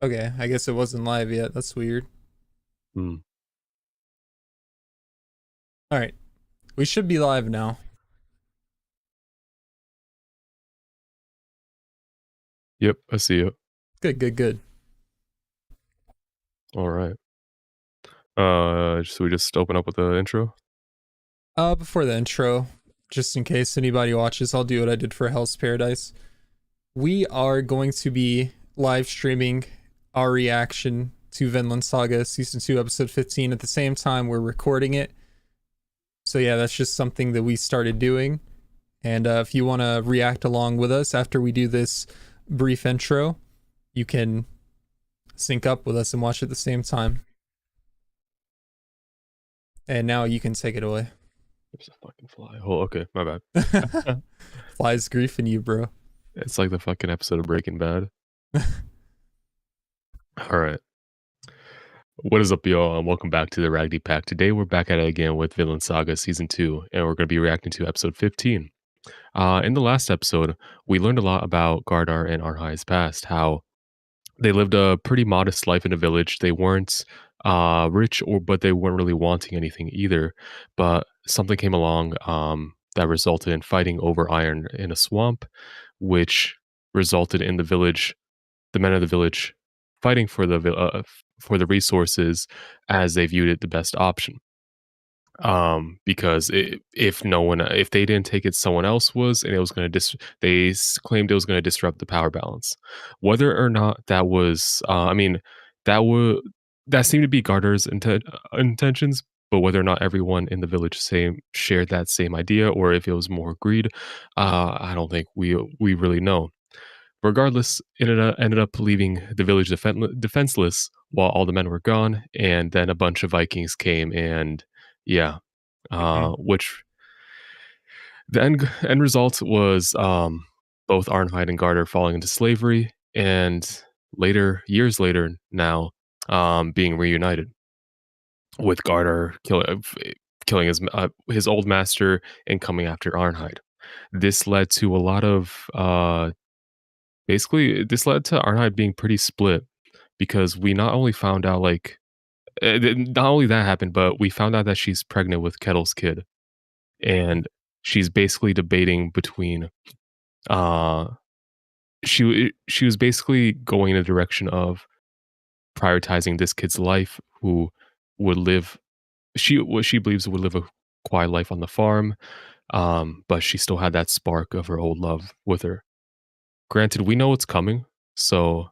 Okay, I guess it wasn't live yet. That's weird. Hmm. All right, we should be live now. Yep, I see it. Good, good, good. All right. So we just open up with the intro. Before the intro, just in case anybody watches, I'll do what I did for Hell's Paradise. We are going to be live streaming our reaction to Vinland Saga Season 2, Episode 15 at the same time we're recording it. So, yeah, that's just something that we started doing. And if you want to react along with us after we do this brief intro, you can sync up with us and watch at the same time. And now you can take it away. There's a fucking fly. Oh, okay, my bad. Flies griefing you, bro. It's like the fucking episode of Breaking Bad. All right. What is up, y'all? And welcome back to the Raggedy Pack. Today we're back at it again with Vinland Saga Season 2, and we're going to be reacting to episode 15. In the last episode, we learned a lot about Gardar and Arnhai's past, how they lived a pretty modest life in a village. They weren't rich, but they weren't really wanting anything either. But something came along that resulted in fighting over iron in a swamp, which resulted in the men of the village, fighting for for the resources as they viewed it the best option. Because if they didn't take it, someone else was, and it was going to claimed it was going to disrupt the power balance. Whether or not that was, that would that seemed to be Garter's intentions, but whether or not everyone in the village same shared that same idea, or if it was more greed, I don't think we really know. Regardless, it ended up leaving the village defenseless while all the men were gone, and then a bunch of Vikings came and yeah, Mhm. which the end result was both Arnheid and Garter falling into slavery, and years later now, being reunited with Garter killing his old master and coming after Arnheid. This led to a lot of basically this led to Arnheid being pretty split because we not only found out not only that happened, but we found out that she's pregnant with Kettle's kid, and she's basically debating between uh she was basically going in the direction of prioritizing this kid's life, who would live what she believes would live a quiet life on the farm, but she still had that spark of her old love with her. Granted, we know what's coming, so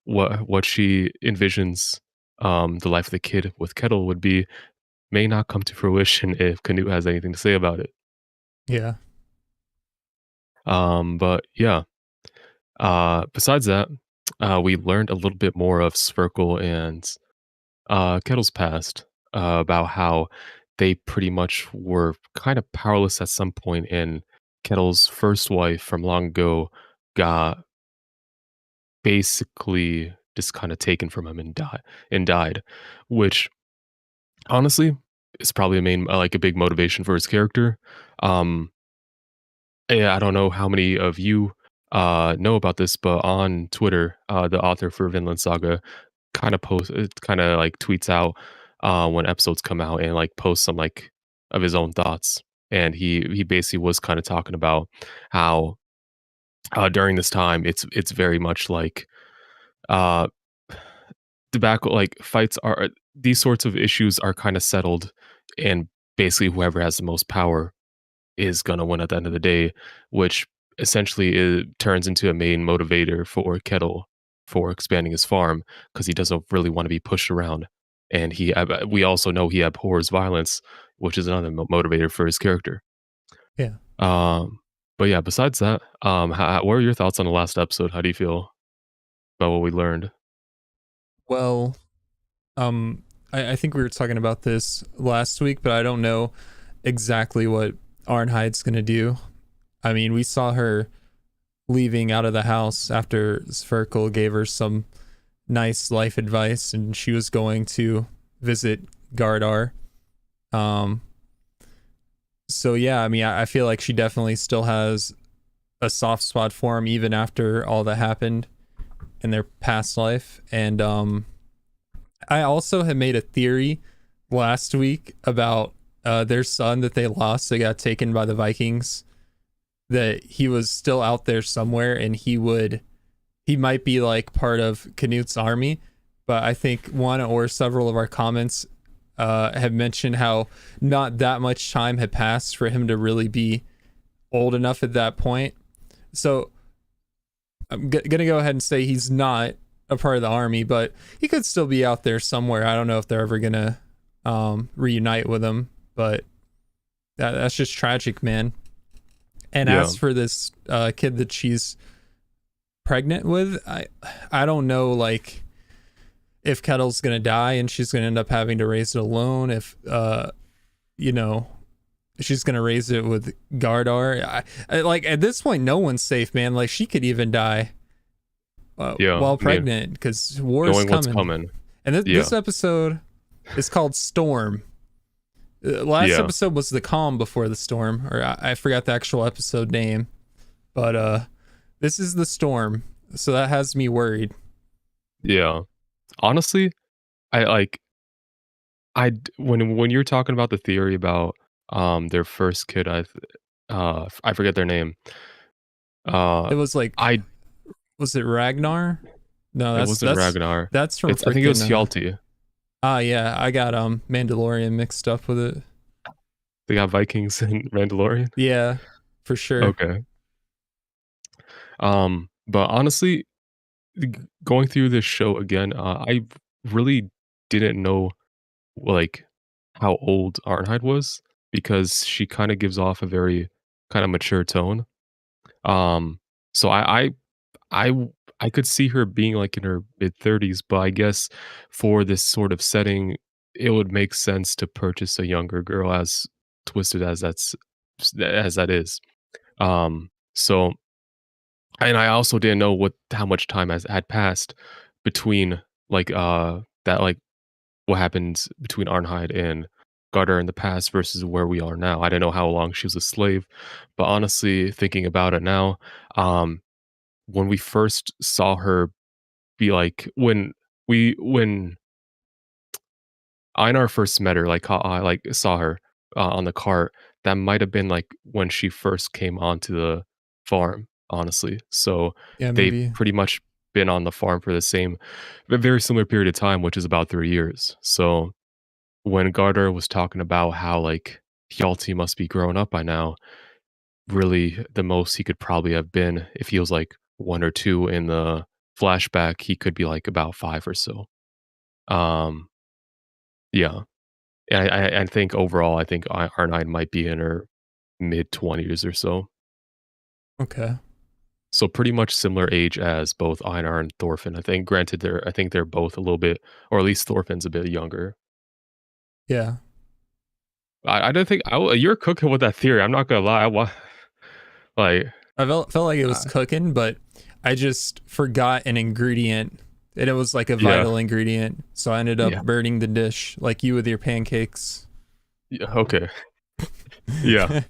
what she envisions the life of the kid with Kettle would be may not come to fruition if Canute has anything to say about it. Yeah. But yeah, besides that, we learned a little bit more of Sverkel and Kettle's past, about how they pretty much were kind of powerless at some point, and Kettle's first wife from long ago got basically just kind of taken from him and died, which honestly is probably a big motivation for his character. Um, yeah, I don't know how many of you know about this, but on Twitter, the author for Vinland Saga kind of like tweets out when episodes come out and like posts some like of his own thoughts. And he basically was kind of talking about how during this time it's very much like uh tobacco like fights are these sorts of issues are kind of settled, and basically whoever has the most power is gonna win at the end of the day, which essentially turns into a main motivator for Kettle for expanding his farm because he doesn't really want to be pushed around, and we also know he abhors violence, which is another motivator for his character. Yeah. Um, but yeah, besides that, what are your thoughts on the last episode? How do you feel about what we learned? Well, um, I think we were talking about this last week, but I don't know exactly what Arnheid's gonna do. I mean, we saw her leaving out of the house after Sverkel gave her some nice life advice, and she was going to visit Gardar. Um, so yeah, I mean, I feel like she definitely still has a soft spot for him even after all that happened. in their past life. And I also had made a theory last week about their son that they lost. They got taken by the Vikings. That he was still out there somewhere, and he might be like part of Canute's army. But I think one or several of our comments have mentioned how not that much time had passed for him to really be old enough at that point. So I'm gonna go ahead and say he's not a part of the army, but he could still be out there somewhere. I don't know if they're ever gonna reunite with him, but that's just tragic, man. And Yeah. as for this kid that she's pregnant with, I don't know, like, if Kettle's gonna die and she's gonna end up having to raise it alone, if you know, she's gonna raise it with Gardar. I like, at this point, no one's safe, man. Like, she could even die Yeah. while I mean, pregnant because war's knowing what's coming. coming. And Yeah. this episode is called Storm. Last Yeah. episode was the calm before the storm, or I forgot the actual episode name, but this is the storm, so that has me worried. Yeah. Honestly, I like when you're talking about the theory about their first kid, I forget their name. Uh It was like, I was it Ragnar? No, It wasn't Ragnar. that's from It's I think it was freaking Hjalti. yeah, I got Mandalorian mixed up with it. They got Vikings and Mandalorian. Yeah, for sure. Okay. But honestly, going through this show again, I really didn't know like how old Arnheid was because she kind of gives off a very kind of mature tone. Um, so I I could see her being like in her mid 30s, but I guess for this sort of setting, it would make sense to purchase a younger girl as twisted as that is. So and I also didn't know how much time had passed between that like what happens between Arnheid and Garter in the past versus where we are now. I didn't know how long she was a slave, but honestly, thinking about it now, um, when we first saw her be like when Einar first met her, like I like saw her on the cart, that might have been like when she first came onto the farm, honestly. So Yeah, they've maybe. pretty much been on the farm for a very similar period of time, which is about 3 years. So when Gardner was talking about how like Hjalti must be grown up by now, really the most he could probably have been if he was like 1 or 2 in the flashback, he could be like about 5 or so. Um, yeah. I think overall, I think R9 might be in her mid-20s or so. Okay. So pretty much similar age as both Einar and Thorfinn. I think granted I think they're both a little bit, or at least Thorfinn's a bit younger. Yeah. I don't think you're cooking with that theory. I'm not gonna lie. Like, I felt like it was uh, cooking, but I just forgot an ingredient, and it was like a yeah, vital ingredient. So I ended up yeah, burning the dish, like you with your pancakes. yeah. Okay, yeah.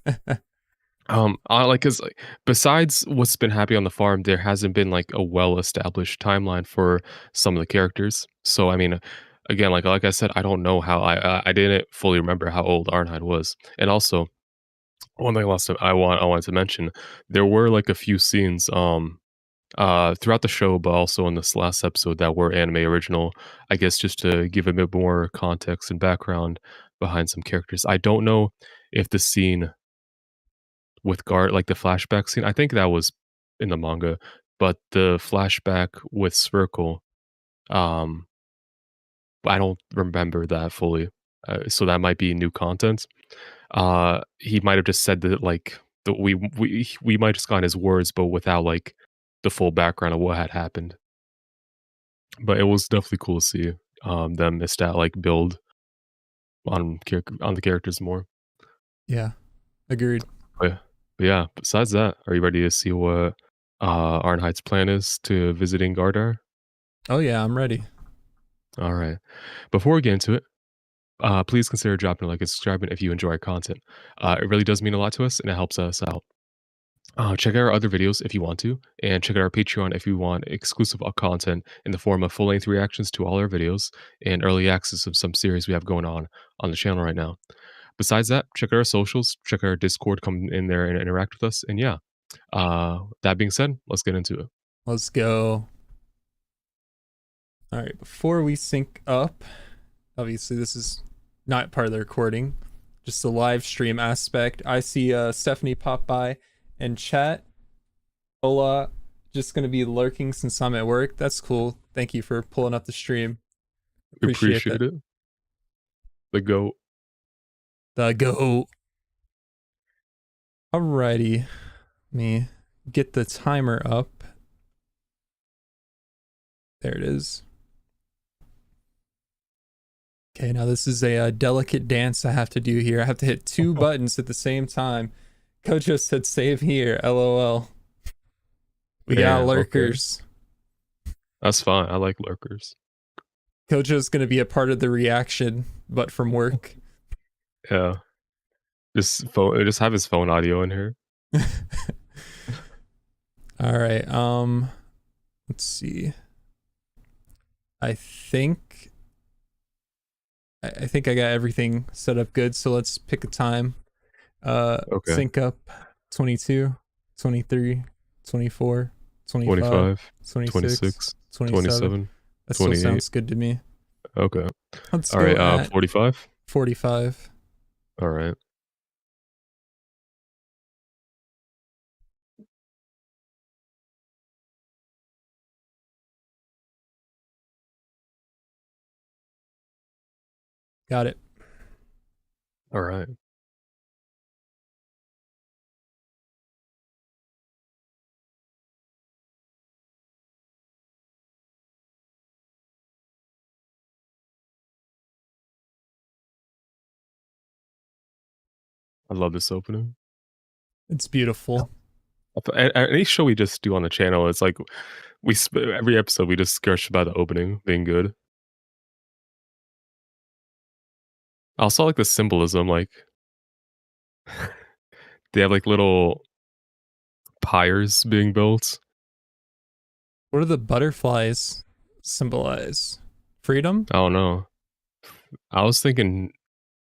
I like, cause like besides what's been happening on the farm, there hasn't been like a well-established timeline for some of the characters. So I mean, again, like I said, I don't know how I didn't fully remember how old Arnheid was, and also one thing last time I wanted to mention, there were like a few scenes throughout the show, but also in this last episode that were anime original. I guess just to give a bit more context and background behind some characters. I don't know if the scene with Guard, like the flashback scene, I think that was in the manga, but the flashback with Sphyrkle, um, I don't remember that fully. So that might be new content. He might have just said that like we might just gotten his words, but without like the full background of what had happened. But it was definitely cool to see them like build on the characters more. Yeah, agreed. But, but yeah, besides that, are you ready to see what Arnheid's plan is to visiting Gardar? Oh yeah, I'm ready. All right. Before we get into it, please consider dropping a like and subscribing if you enjoy our content. It really does mean a lot to us and it helps us out. Check out our other videos if you want to, and check out our Patreon if you want exclusive content in the form of full-length reactions to all our videos and early access of some series we have going on the channel right now. Besides that, check out our socials, check out our Discord, come in there and interact with us. And yeah, that being said, let's get into it. Let's go. All right, before we sync up, obviously this is not part of the recording, just the live stream aspect. I see Stephanie pop by and chat. Hola, just gonna be lurking since I'm at work. That's cool. Thank you for pulling up the stream. We Appreciate appreciate that. it. The GOAT. The go. Alrighty, let me get the timer up. There it is. Okay, now this is a delicate dance I have to do here. I have to hit two buttons at the same time. Kojo said save here, lol. We got Damn, okay. lurkers. That's fine. I like lurkers. Kojo's gonna be a part of the reaction, but from work. Yeah. Just have his phone audio in here. All right, let's see. I think I got everything set up good, so let's pick a time. Okay. Sync up 22, 23, 24, 25, 25, 26, 26, 27. 27, That still 28. sounds good to me. Okay. Let's All go right, at 45. 45. All right. Got it. All right. I love this opening. It's beautiful. At any show we just do on the channel, it's like every episode we just gush about the opening being good. I also like the symbolism, like they have like little pyres being built. What do the butterflies symbolize? Freedom? I don't know. I was thinking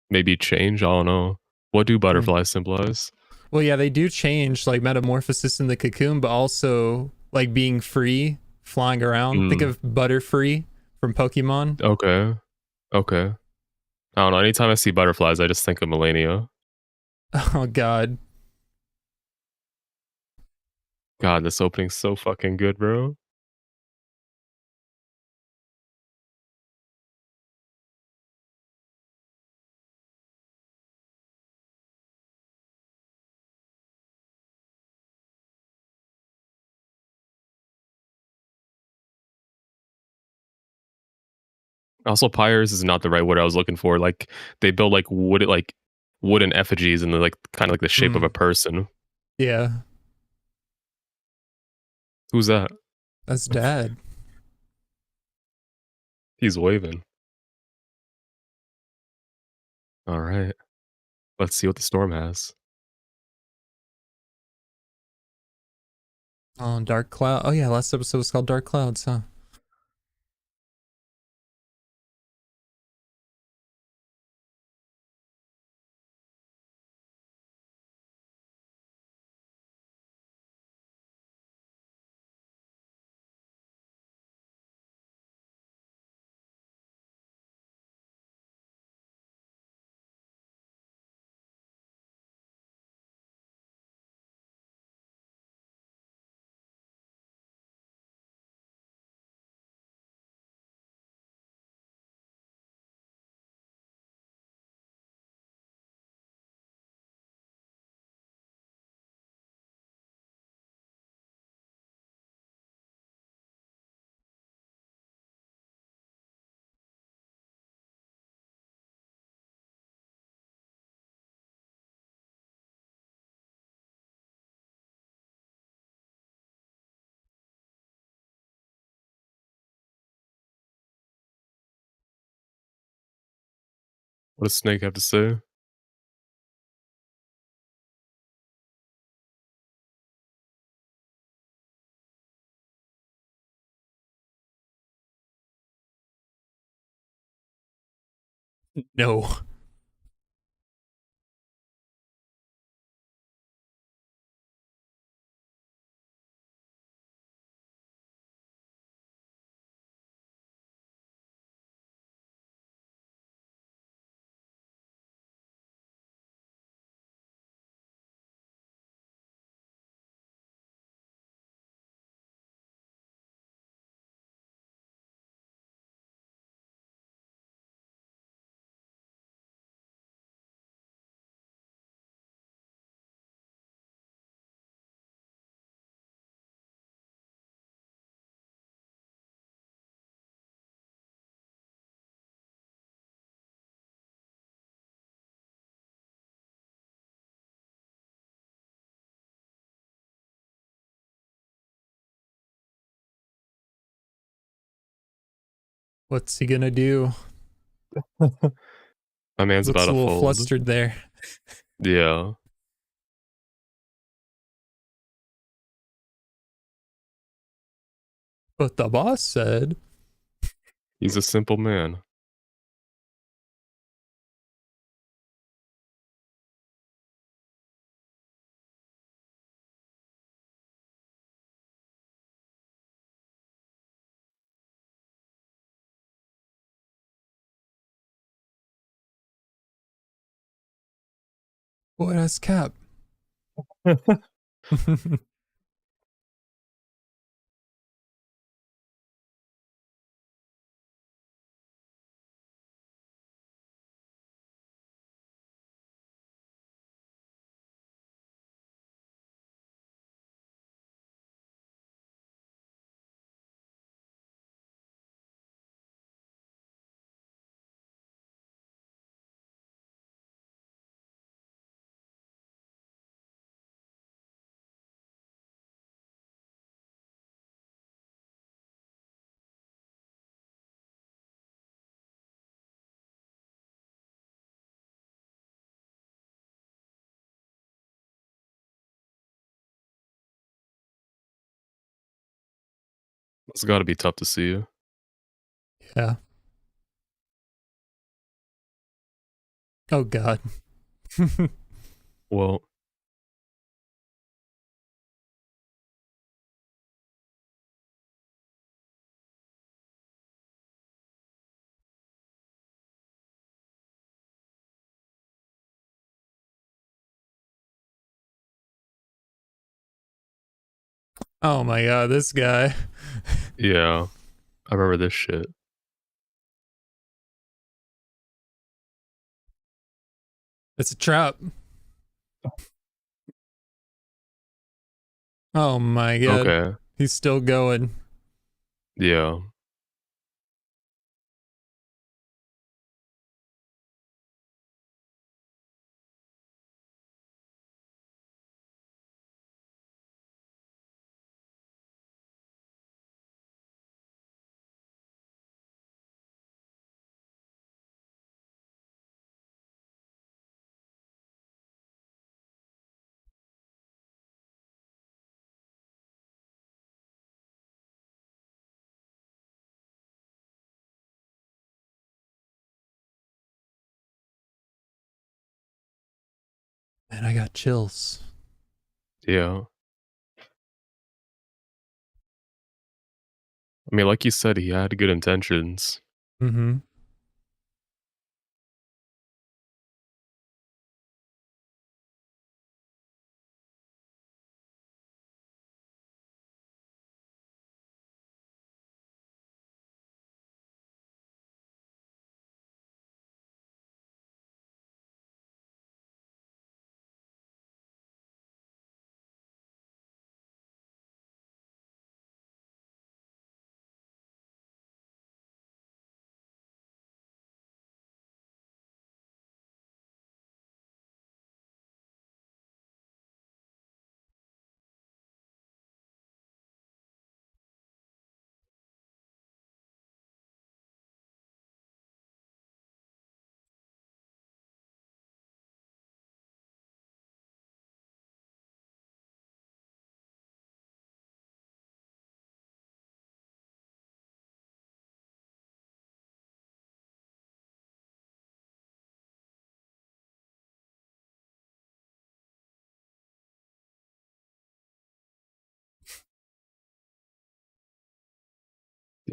maybe change. I don't know. What do Hmm. butterflies symbolize? Well, yeah, they do change, like metamorphosis in the cocoon, but also like being free, flying around. Think Mm, of Butterfree from Pokemon. okay. Okay. I don't know. Anytime I see butterflies, I just think of Melania. Oh god. God, this opening's so fucking good, bro. Also, pyres is not the right word I was looking for. Like they build like wooden effigies in the like kind of like the shape of a Mm, person. yeah, Who's that? that's dad. He's waving. All right. Let's see what the storm has. Oh, Dark Cloud. Oh yeah, last episode was called Dark Clouds, huh? What does Snake have to say? No. What's he gonna do? My man's about Looks a to little fold. flustered there. Yeah. But the boss said, He's a simple man. "What has Cap?" It's got to be tough to see you. Yeah. Oh God. Well, Oh my God, this guy. yeah. I remember this shit. It's a trap. Oh my God. Okay. He's still going. Yeah. And I got chills. Yeah. I mean, like you said, he had good intentions. Mm-hmm.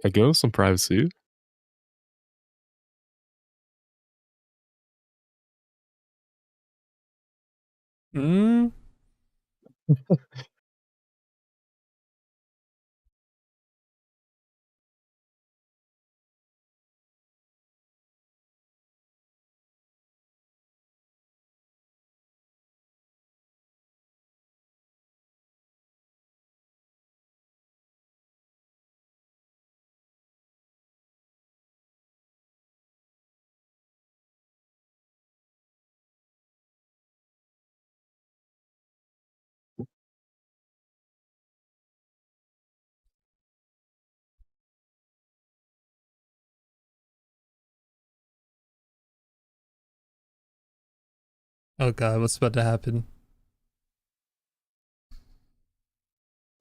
I give him some privacy. Mm, oh god, what's about to happen?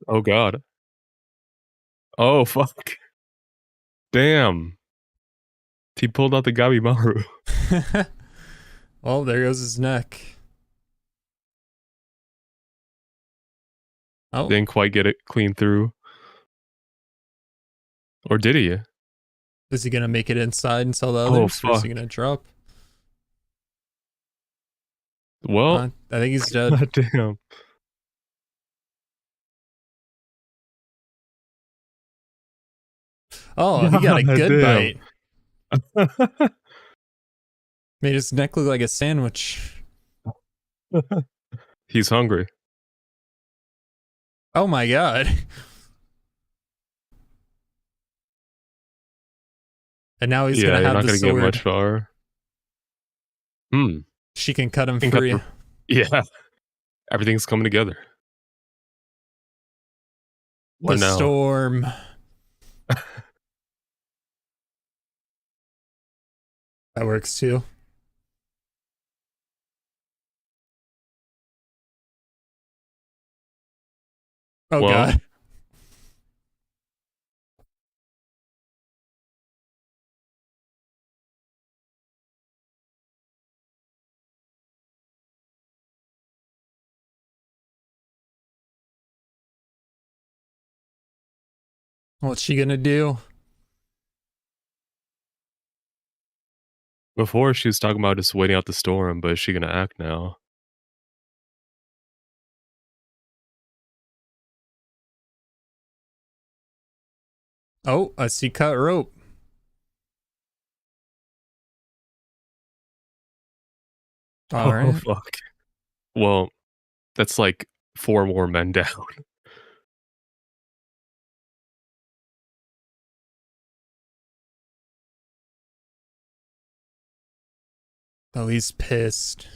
Oh god. Oh, fuck. Damn. He pulled out the Gabimaru. Well, there goes his neck. Oh, Didn't quite get it clean through. Or did he? is he gonna make it inside and tell the Oh, others, or is he fuck. gonna drop? Well, I think he's dead. damn. Oh, he got a God good damn. bite. Made his neck look like a sandwich. He's hungry. Oh my god. And now he's Yeah, gonna you're have not the gonna get much sword. far. Hmm. She can cut him Think got free. the yeah. Everything's coming together. What The now? storm. That works too. Oh Well, god. What's she gonna do? before she was talking about just waiting out the storm, but is she gonna act now? Oh, I see cut rope. All Oh, right. fuck. Well, that's like 4 more men down. Oh, he's pissed.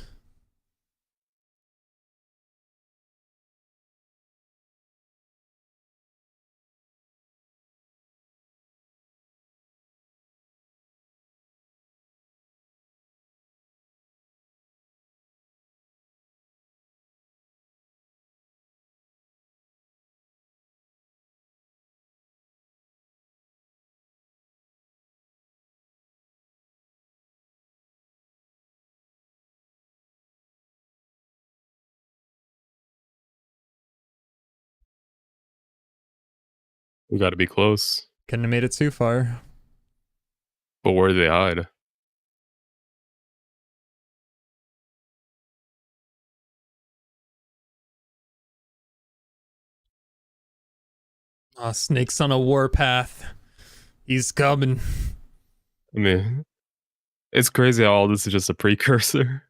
We gotta be close. Couldn't have made it too far. But where do they hide? Oh, Snake's on a warpath. He's coming. I mean, it's crazy how all this is just a precursor.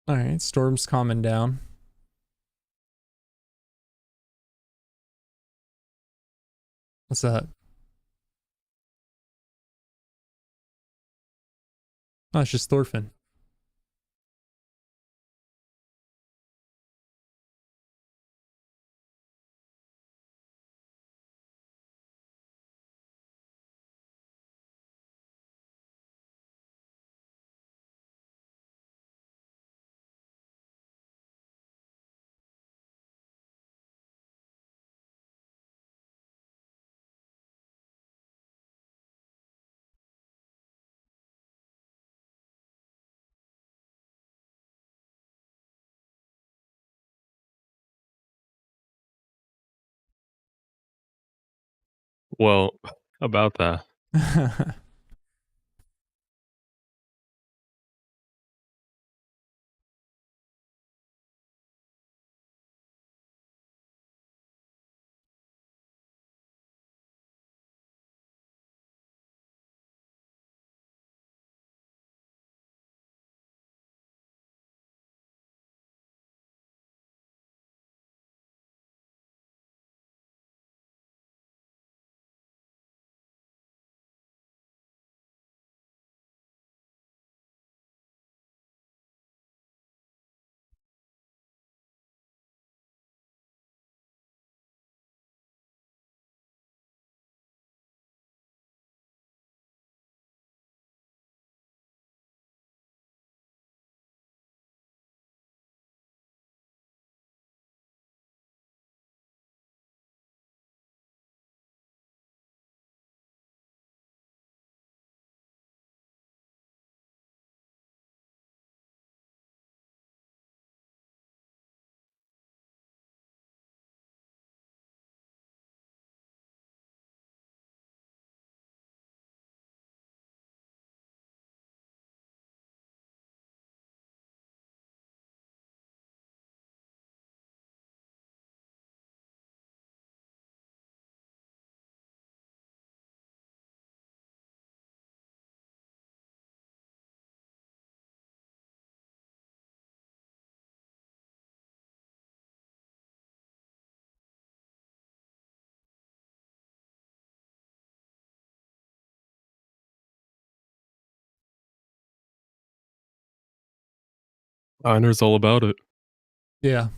All right, storm's calming down. What's that? Oh, it's just Thorfinn. Well, about that. Einer's all about it. Yeah.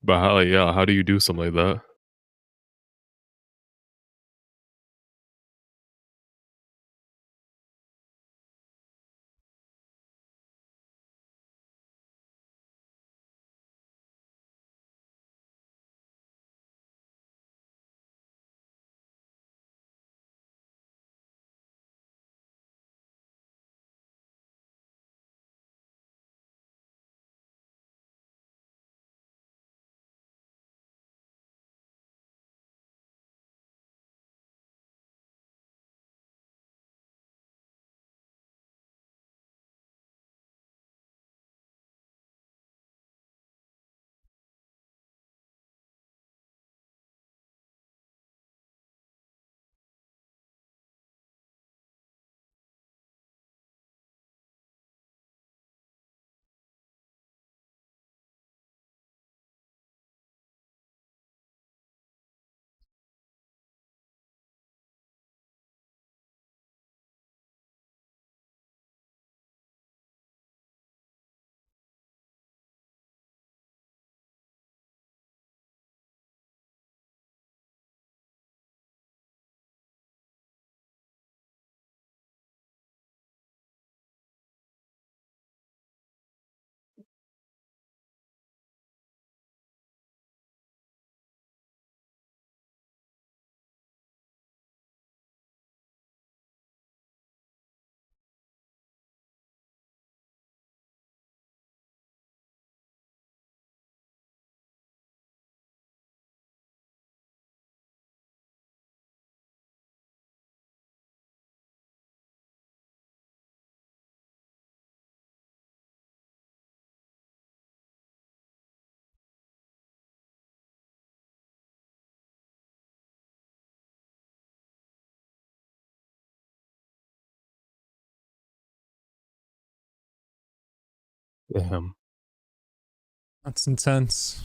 But how yeah, how do you do something like that? Damn. That's intense.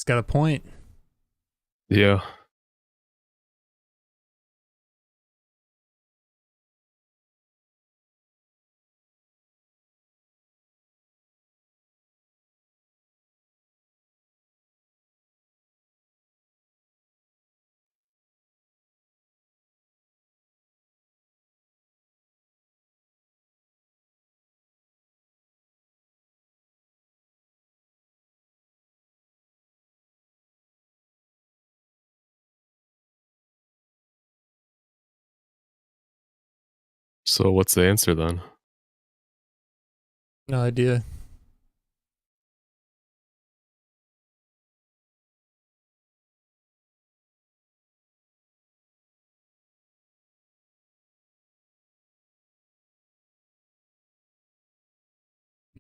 He's got a point. Yeah. So what's the answer then? No idea.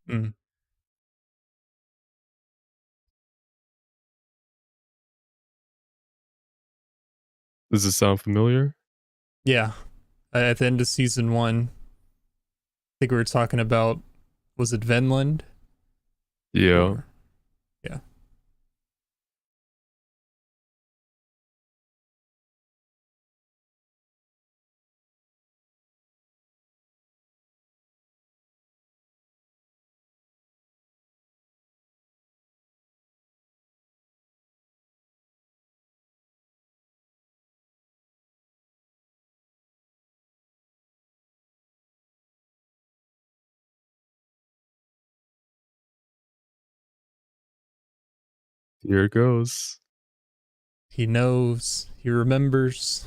Mm. Does it sound familiar? Yeah. At the end of season one, I think we were talking about, was it Vinland? Yeah. Or, yeah. Here it goes. He knows. He remembers.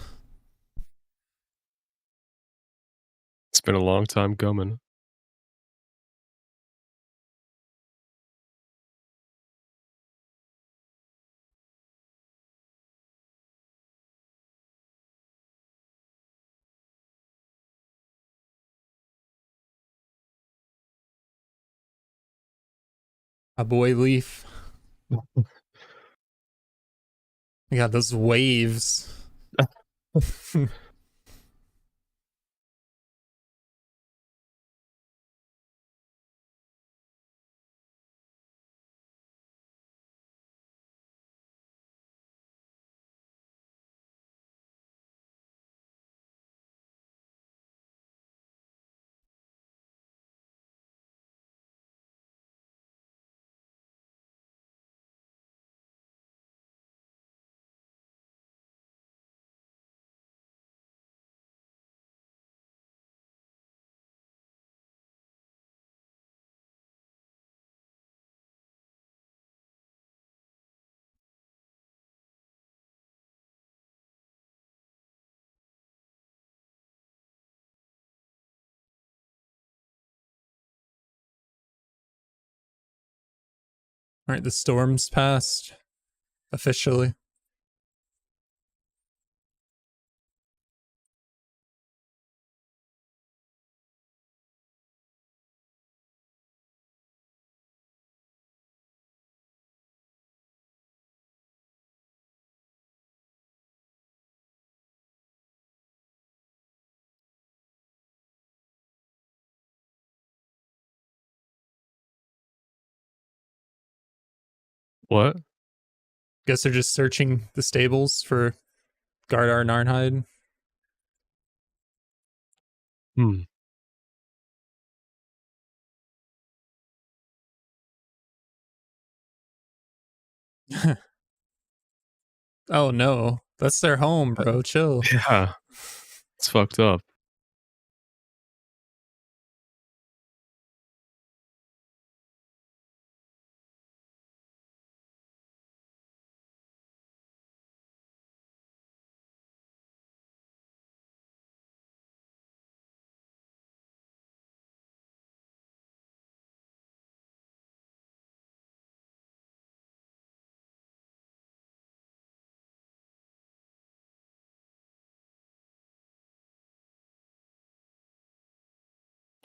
It's been a long time coming. My boy Leaf. We got those waves. All right, the storm's passed officially. What? Guess they're just searching the stables for Gardar Narnhide. Hmm. Oh no, that's their home, bro. Chill. Yeah. It's fucked up.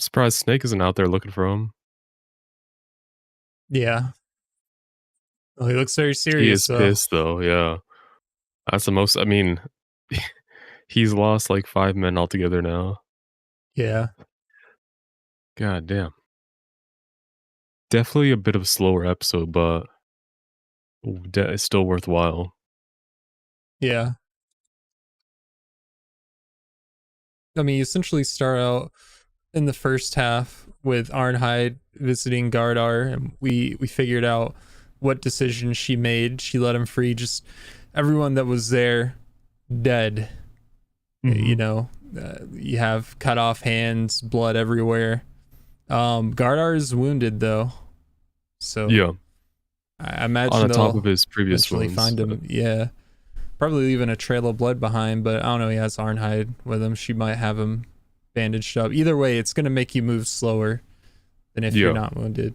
Surprised Snake isn't out there looking for him. Yeah. Well, he looks very He serious is though. pissed though, yeah. That's the most I mean, he's lost like 5 men altogether now. Yeah. God damn. Definitely a bit of a slower episode, but It's still worthwhile. Yeah. I mean, you essentially start out in the first half with Arnheid visiting Gardar, and we figured out what decision she made. She let him free. Just everyone that was there dead. You Hmm. know, you have cut off hands, blood everywhere. Gardar is wounded though, so Yeah, I on imagine the top of they'll his previous eventually wounds. find him. Yeah, probably leaving a trail of blood behind, but I don't know. He has Arnheid with him. She might have him bandaged up. Either way, it's gonna make you move slower than if you're Yeah. not wounded.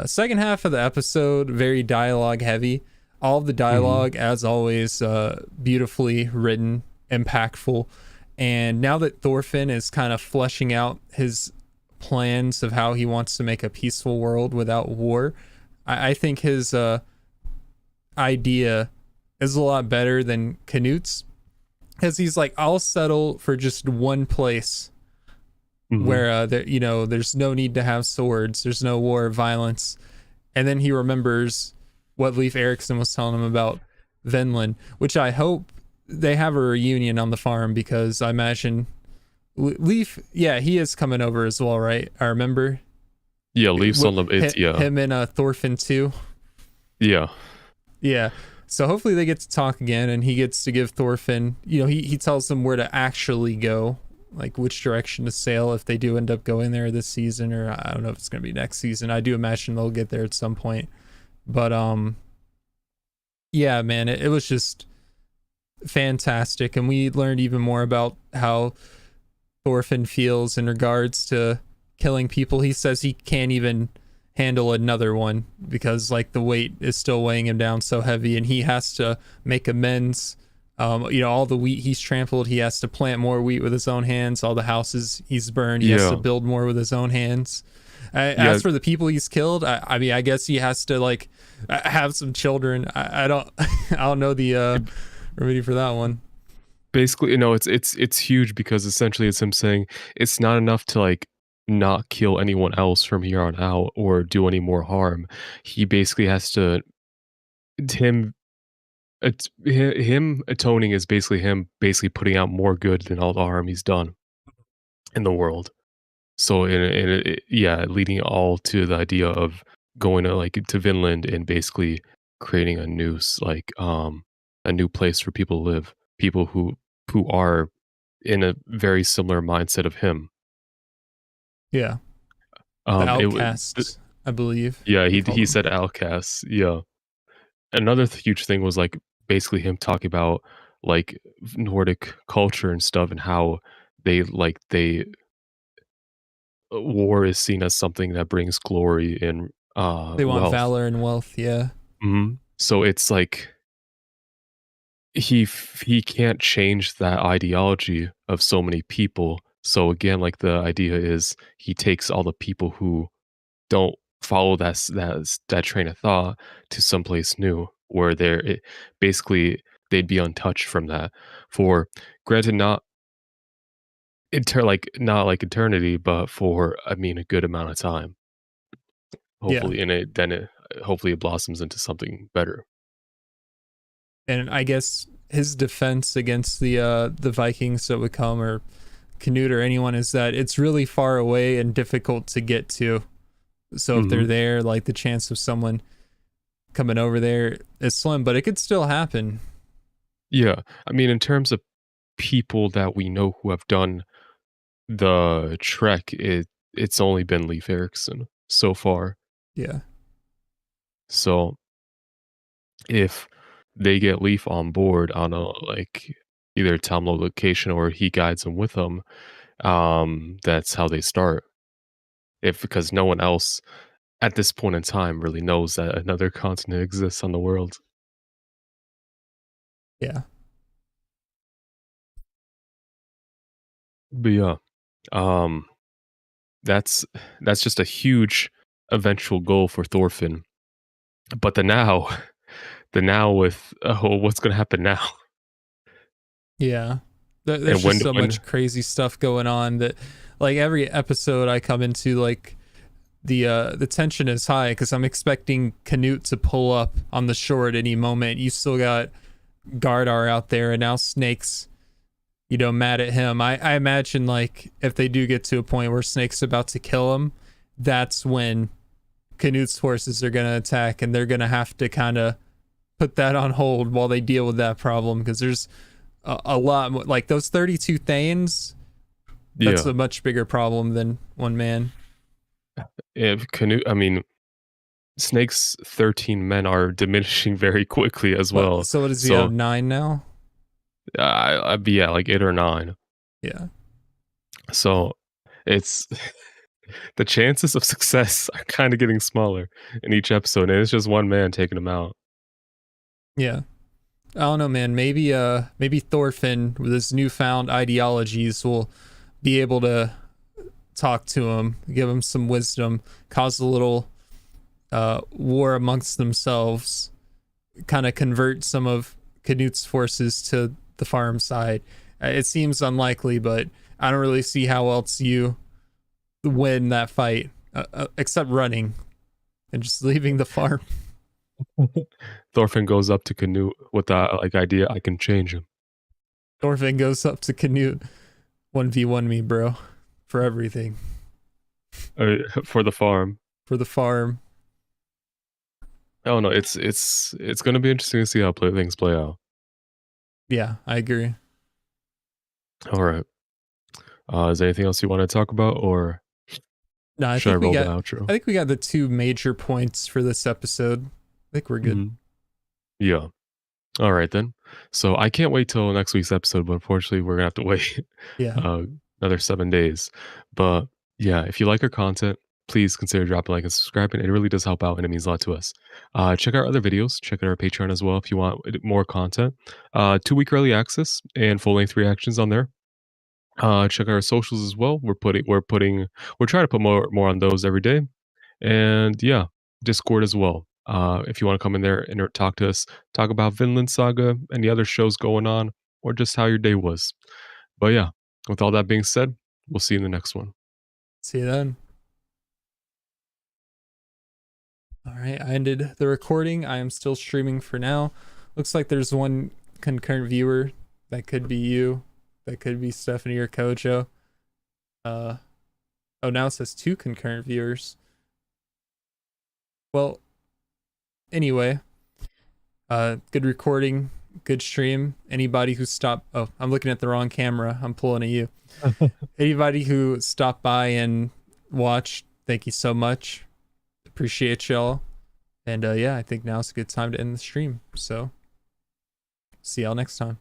Second half of the episode, very dialogue heavy. All of the Hmm. dialogue, as always, beautifully written, impactful. And now that Thorfinn is kind of fleshing out his plans of how he wants to make a peaceful world without war, I think his idea is a lot better than Canute's, because he's like, I'll settle for just one place Hmm. where there, there's no need to have swords, there's no war or violence. And then he remembers what Leif Erikson was telling him about Vinland, which I hope they have a reunion on the farm, because I imagine Leif, yeah, he is coming over as well, right? I remember Yeah, leaves on the it's yeah. him and Thorfinn too. Yeah. Yeah. So hopefully they get to talk again, and he gets to give Thorfinn, he tells them where to actually go, like which direction to sail if they do end up going there this season, or I don't know if it's going to be next season. I do imagine they'll get there at some point. But yeah, man, it was just fantastic, and we learned even more about how Thorfinn feels in regards to killing people. He says he can't even handle another one because like the weight is still weighing him down so heavy, and he has to make amends. All the wheat he's trampled, he has to plant more wheat with his own hands. All the houses he's burned, he has to Yeah. build more with his own hands. Yeah. As for the people he's killed, I mean, I guess he has to like have some children. I don't, I don't know the remedy for that one. Basically, it's huge because essentially it's him saying it's not enough to like not kill anyone else from here on out or do any more harm. He basically has to him him atoning is basically him basically putting out more good than all the harm he's done in the world. So yeah, leading all to the idea of going to like to Vinland and basically creating a new a new place for people to live, people who are in a very similar mindset of him. Yeah, the It was outcasts, I believe yeah, they he called them. said outcasts. Yeah, another huge thing was like basically him talking about like Nordic culture and stuff and how they war is seen as something that brings glory and They want wealth. valor and wealth. Yeah, So it's like he can't change that ideology of so many people. So again, like the idea is he takes all the people who don't follow that train of thought to someplace new where basically they'd be untouched from that. For granted, not like eternity, but for I mean a good amount of time. yeah. Hopefully, and it hopefully it blossoms into something better. And I guess his defense against the Vikings that would come, or Canute or anyone, is that it's really far away and difficult to get to. So if they're Hmm. there, like the chance of someone coming over there is slim, but it could still happen. Yeah, I mean, in terms of people that we know who have done the trek, it's only been Leif Erikson so far. Yeah, So if they get Leaf on board on a like either time location or he guides them with them, that's how they start. If because no one else at this point in time really knows that another continent exists on the world. yeah, But yeah, um, that's that's just a huge eventual goal for Thorfinn. But the now, the now with oh, what's gonna happen now? yeah. There's And just so when much crazy stuff going on that, like every episode I come into, like the tension is high because I'm expecting Canute to pull up on the shore at any moment. You still got Gardar out there, and now Snake's, mad at him. I imagine, like, if they do get to a point where Snake's about to kill him, that's when Canute's forces are going to attack, and they're going to have to kind of put that on hold while they deal with that problem, because there's a lot more, like those 32 Thanes, that's Yeah. a much bigger problem than one man. If Canute, I mean, Snake's 13 men are diminishing very quickly as well. So what does he have, So, 9 now? I'd be at like 8 or 9. Yeah. So, it's the chances of success are kind of getting smaller in each episode, and it's just one man taking them out. Yeah. I don't know, man. Maybe Thorfinn with his newfound ideologies will be able to talk to him, give him some wisdom, cause a little war amongst themselves, kind of convert some of Canute's forces to the farm side. It seems unlikely, but I don't really see how else you win that fight except running and just leaving the farm. Thorfinn goes up to Canute with that like idea, I can change him. Thorfinn goes up to Canute, 1v1 me, bro, for everything. For the farm. For the farm. Oh no, it's gonna be interesting to see how things play out. Yeah, I agree. All right. Is there anything else you want to talk about, or No, should I roll the outro? I think we got the 2 major points for this episode. I think we're good. Mhm. Yeah. All right then. So I can't wait till next week's episode, but unfortunately we're gonna have to wait Yeah. another 7 days. But yeah, if you like our content, please consider dropping a like and subscribing. It really does help out and it means a lot to us. Check out our other videos. Check out our Patreon as well if you want more content. 2-week early access and full length reactions on there. Check out our socials as well. We're trying to put more on those every day. And yeah, Discord as well. If you want to come in there and talk to us, talk about Vinland Saga, any other shows going on, or just how your day was. But yeah, with all that being said, we'll see you in the next one. See you then. All right, I ended the recording. I am still streaming for now. Looks like there's one concurrent viewer. That could be you. That could be Stephanie or Kojo. Oh, now it says 2 concurrent viewers. Well, anyway, good recording, good stream. Anybody who stopped, oh, I'm looking at the wrong camera. I'm pulling at you. Anybody who stopped by and watched, thank you so much. Appreciate y'all. And yeah, I think now's a good time to end the stream. So, see y'all next time.